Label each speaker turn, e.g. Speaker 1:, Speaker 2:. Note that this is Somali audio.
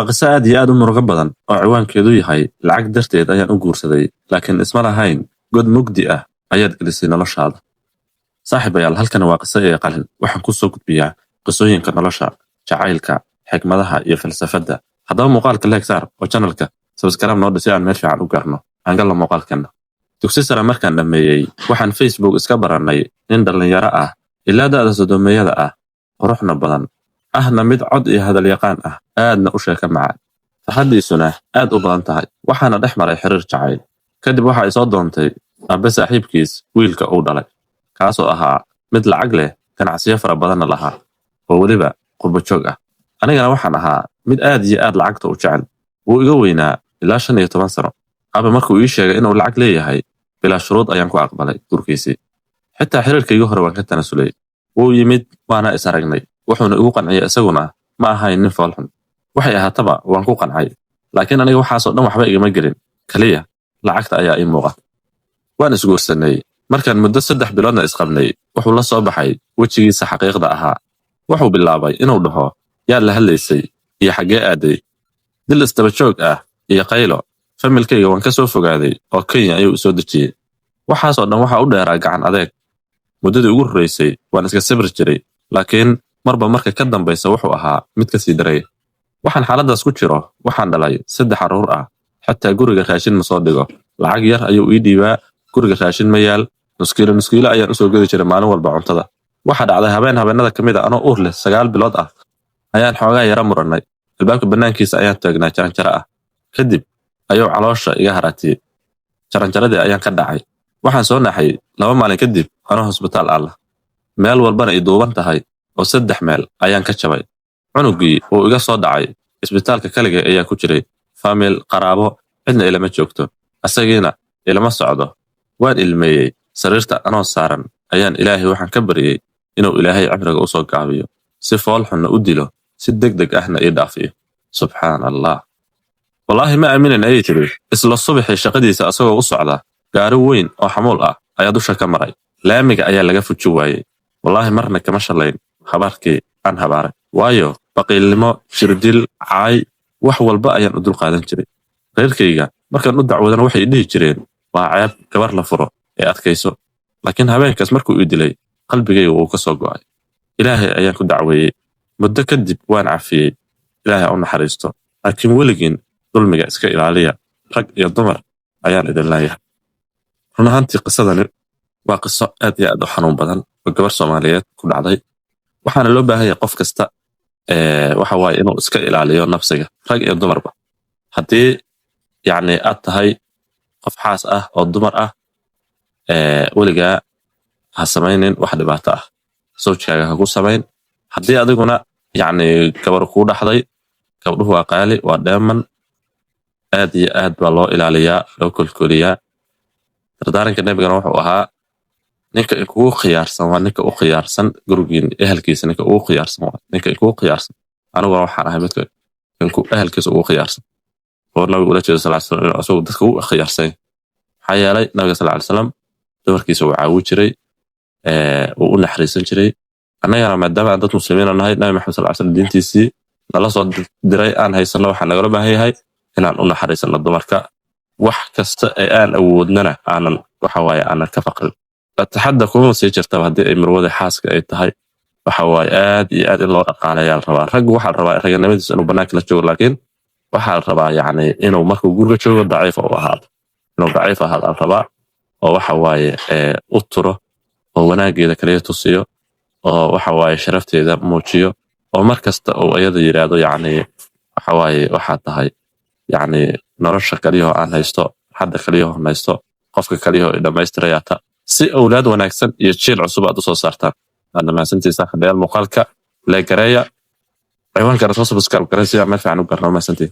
Speaker 1: وقصة aad iyo aad u murugo badan oo ciwaankeedu yahay lacag darteed ayaan u guursaday laakiin isma lahayn god mugdi ah ayaad gelisay noloshaada. saaxiibayaal, halkan waa qiso ee qalin. waxaan ku soo gudbiyaa qisooyinka nolosha, jacaylka, xikmadaha iyo falsafada. haddaba muuqaalka like saar oo channelka subscribe noo dhisi aan meel fiican u gaarno. aan galno muuqaalkana. dugsi sare markaan dhammeeyey waxaan Facebook iska baranay nin dhalinyaro ah ilaa da'da sodomeeyada ah, quruxna badan, ahna mid cod iyo hadal yaqaan ah, aadna u sheeka macaan, farxadiisuna aad u badan tahay. waxaana dhex maray xiriir jacayl. kadib waxa ay soo doontay aabe saaxiibkiis wiilka uu dhalay, kaasoo ahaa mid lacag leh, ganacsiyo fara badanna lahaa, oo weliba qurbo joog ah. anigana waxaan ahaa mid aad iyo aad lacagta u jecel. wuu iga weynaa ilaa 15 sano. aabe markuu ii sheegay inuu lacag leeyahay, bilaa shuruud ayaan ku aqbalay gurkiisii. xitaa xiriirkaygii hore waan ka tanasulay. wuu yimid waana is aragnay, wuxuuna igu qanciyay isaguna ma ahayn nin foolxun. waxay ahaataba waan ku qancay, laakiin aniga waxaasoo dhan waxba igama gelin, kaliya lacagta ayaa ii muuqata. waan isguursanay. markaan muddo 3 biloodna isqabnay wuxuu la soo baxay wejigiisa xaqiiqda ahaa. wuxuu bilaabay inuu dhaho yaa la hadlaysay iyo xaggee aaday. dil isdaba joog ah iyo qaylo. familkayga waan ka soo fogaaday oo Kenya ayuu soo dejiyey. waxaasoo dhan waxa u dheeraa gacan adeeg. muddadii ugu horreysay waan iska sabir jiray, laakiin marba marka ka dambaysa wuxuu ahaa mid ka sii daray. waxaan xaaladaas ku jiro waxaan dhalay 3 carruur ah. xataa guriga raashin ma soo dhigo. lacag yar ayuu ii dhiibaa, guriga raashin ma yaal. nuskiilo ayaan u soo gedi jiray maalin walba cuntada. waxa dhacday habeenada ka mid ah anoo uur leh 9 bilood ah ayaan xoogaa yara murannay. albaabka bannaankiisa ayaan taagnaa jaranjaro ah. kadib ayuu caloosha iga haratiyey. jaranjaradii ayaan ka dhacay. waxaan soo naxay 2 maalin kadib anoo hosbitaal ah. meel walbana ay duuban tahay oo 3 meel ayaan ka jabay. cunugii uu iga soo dhacay isbitaalka kaliga ayaa ku jiray. faamil, qaraabo, cidna ilama joogto. asagiina ilama socdo. waan ilmeeyey. sariirta anoo saaran ayaan ilaahay waxaan ka baryey inuu ilaahay cimriga u soo gaabiyo, si foolxunna u dilo, si degdeg ahna ii dhaafiyo. subxaan allah. wallaahi ma aaminin ayay tiri. isla subaxii shaqadiisa asagoo u socda, gaari weyn oo xamuul ah ayaa dusha ka maray. laamiga ayaa laga fuji waayey. wallaahi marna kama shalayn habaarkii aan habaaray, waayo baqiilnimo, shirdil, caay, wax walba ayaan u dul qaadan jiray. reerkayga markaan u dacwadana waxay dhihi jireen waa ceeb gabar la furo ee adkayso. laakiin habeenkaas markuu ii dilay, qalbigayga wuu ka soo go'ay. ilaahay ayaan ku dacweeyey. muddo kadib waan cafiyey. ilaahay u naxariisto. laakiin weligiin dulmiga iska ilaaliya, rag iyo dumar ayaan idin leeyahay. run ahaantii qisadani waa qiso aad iyo aad u xanuun badan oo gabar Soomaaliyeed ku dhacday. waxaana loo baahan yahay qof kasta waxa waaye inuu iska ilaaliyo nafsiga, rag iyo dumarba. haddii yacni aad tahay qof xaas ah oo dumar ah, weligaa ha samaynin wax dhibaato ah. sawjkaaga ha ku samayn. haddii adiguna yacni gabar kuu dhaxday, gabdhuhu waa qaali, waa dheeman. aad iyo aad baa loo ilaaliyaa, loo kolkoliyaa. dardaaranka nebigana wuxuu ahaa ninka inkugu khiyaarsan waa ninka u khiyaarsan gurigiin, ehelkiisa ninka ugu khiyaarsan waa ninka inkugu khiyaarsan. aniguna waxaan ahay midka ehelkiisa ugu khiyaarsan. oo nabigu ula jeeda sallallahu alayhi wasallam asagoo dadka ugu khiyaarsan. maxaa yeelay nabiga sallallahu alayhi wasallam dumarkiisa uu caawi jiray, uu u naxariisan jiray. annagana maadaama aan dad muslimiin nahay, nabi maxamed sallallahu alayhi wasallam diintiisii nala soo diray aan haysano, waxaa nagala baahan yahay inaan u naxariisano dumarka. wax kasta ee aan awoodnana aanan waxa waaye aanan ka faqrin. taxadda kuma sii jirtaba haddii ay marwada xaaska ay tahay. waxa waaye aad iyo aad in loo dhaqaalayaa la rabaa. raggu waxaa la rabaa raganimadiisa inuu bannaanka la joogo, laakiin waxaa la rabaa yacni inuu markuu guriga joogo daciif u ahaado. inuu daciif ahaado la rabaa, oo waxa waaye u turo, oo wanaageeda kaliya tusiyo, oo waxa waaye sharafteeda muujiyo, oo mar kasta uu iyada yiraahdo yacni waxa waaye waxaa tahay yacni nolosha kaliyahoo aan haysto, hadda kaliyahoo haysto, qofka kaliyahoo dhammaystirayaata, si awlaad wanaagsan iyo jiil cusub aad u soo saartaan. aad dhammaansantii saaxiibayaal, muuqaalka leegareeya, ciwaankana soo subscribe gareeya si aan meel fiican u garno. mahadsantiin.